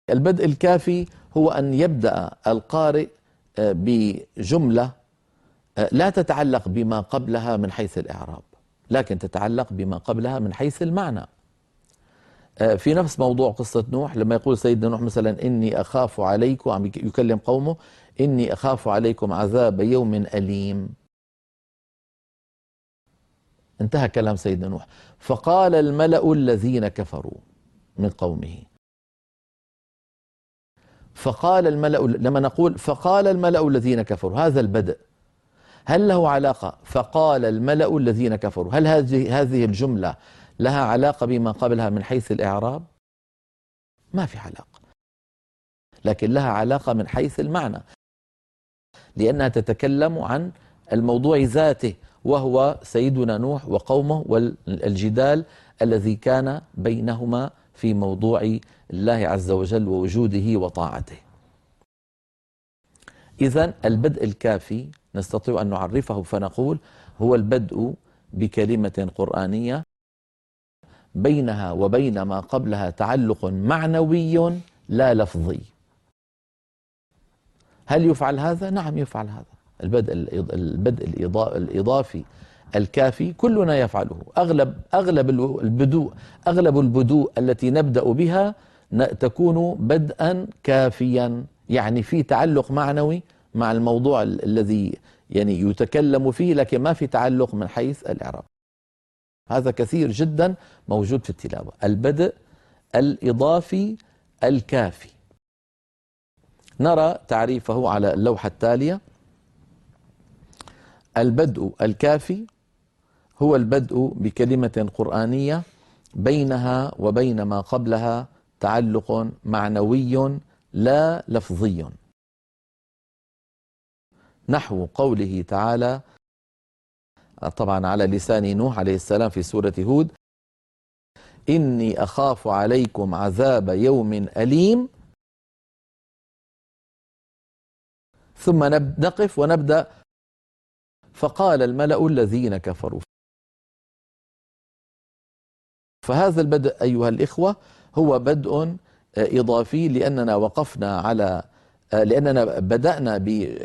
البدء الكافي هو أن يبدأ القارئ بجملة لا تتعلق بما قبلها من حيث الإعراب، لكن تتعلق بما قبلها من حيث المعنى. في نفس موضوع قصة نوح، لما يقول سيدنا نوح مثلا إني أخاف عليكم، عم يكلم قومه، إني أخاف عليكم عذاب يوم أليم. انتهى كلام سيدنا نوح. فقال الملأ الذين كفروا من قومه. فقال الملأ، لما نقول فقال الملأ الذين كفروا، هذا البدء هل له علاقة؟ فقال الملأ الذين كفروا، هل هذه الجملة لها علاقة بما قبلها من حيث الإعراب؟ ما في علاقة، لكن لها علاقة من حيث المعنى، لأنها تتكلم عن الموضوع ذاته، وهو سيدنا نوح وقومه والجدال الذي كان بينهما في موضوع الله عز وجل ووجوده وطاعته. إذن البدء الكافي نستطيع أن نعرفه فنقول هو البدء بكلمة قرآنية بينها وبين ما قبلها تعلق معنوي لا لفظي. هل يفعل هذا؟ نعم يفعل هذا. البدء الإضافي الكافي كلنا يفعله. أغلب البدوء التي نبدأ بها تكون بدءا كافيا، يعني في تعلق معنوي مع الموضوع الذي يعني يتكلم فيه، لكن ما في تعلق من حيث الإعراب. هذا كثير جدا موجود في التلاوة، البدء الإضافي الكافي. نرى تعريفه على اللوحة التالية. البدء الكافي هو البدء بكلمة قرآنية بينها وبين ما قبلها تعلق معنوي لا لفظي، نحو قوله تعالى طبعا على لسان نوح عليه السلام في سورة هود: إني أخاف عليكم عذاب يوم أليم، ثم نقف ونبدأ فقال الملأ الذين كفروا. فهذا البدء أيها الإخوة هو بدء إضافي، لأننا بدأنا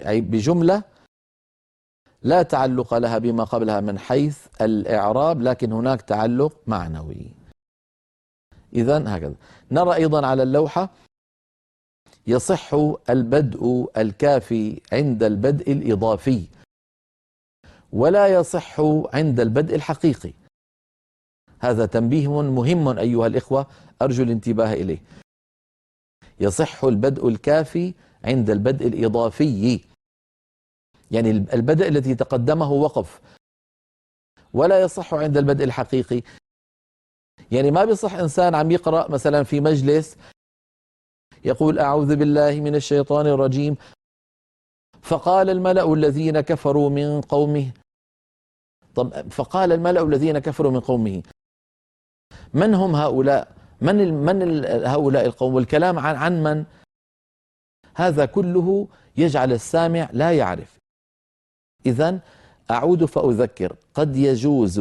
بجملة لا تعلق لها بما قبلها من حيث الإعراب، لكن هناك تعلق معنوي. إذن هكذا. نرى أيضا على اللوحة: يصح البدء الكافي عند البدء الإضافي، ولا يصح عند البدء الحقيقي. هذا تنبيه مهم أيها الإخوة، أرجو الانتباه إليه. يصح البدء الكافي عند البدء الإضافي، يعني البدء الذي تقدمه وقف، ولا يصح عند البدء الحقيقي. يعني ما بيصح إنسان عم يقرأ مثلا في مجلس يقول أعوذ بالله من الشيطان الرجيم فقال الملأ الذين كفروا من قومه. طب فقال الملأ الذين كفروا من قومه، من هم هؤلاء؟ من هؤلاء القوم؟ والكلام عن من؟ هذا كله يجعل السامع لا يعرف. إذن أعود فأذكر: قد يجوز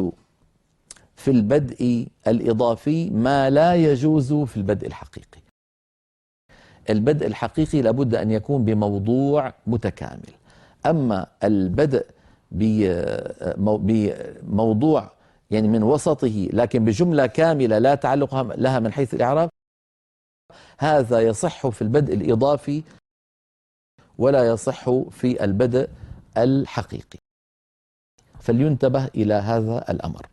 في البدء الإضافي ما لا يجوز في البدء الحقيقي. البدء الحقيقي لابد أن يكون بموضوع متكامل، أما البدء بموضوع يعني من وسطه لكن بجملة كاملة لا تعلق لها من حيث الإعراب، هذا يصح في البدء الإضافي ولا يصح في البدء الحقيقي. فلينتبه إلى هذا الأمر.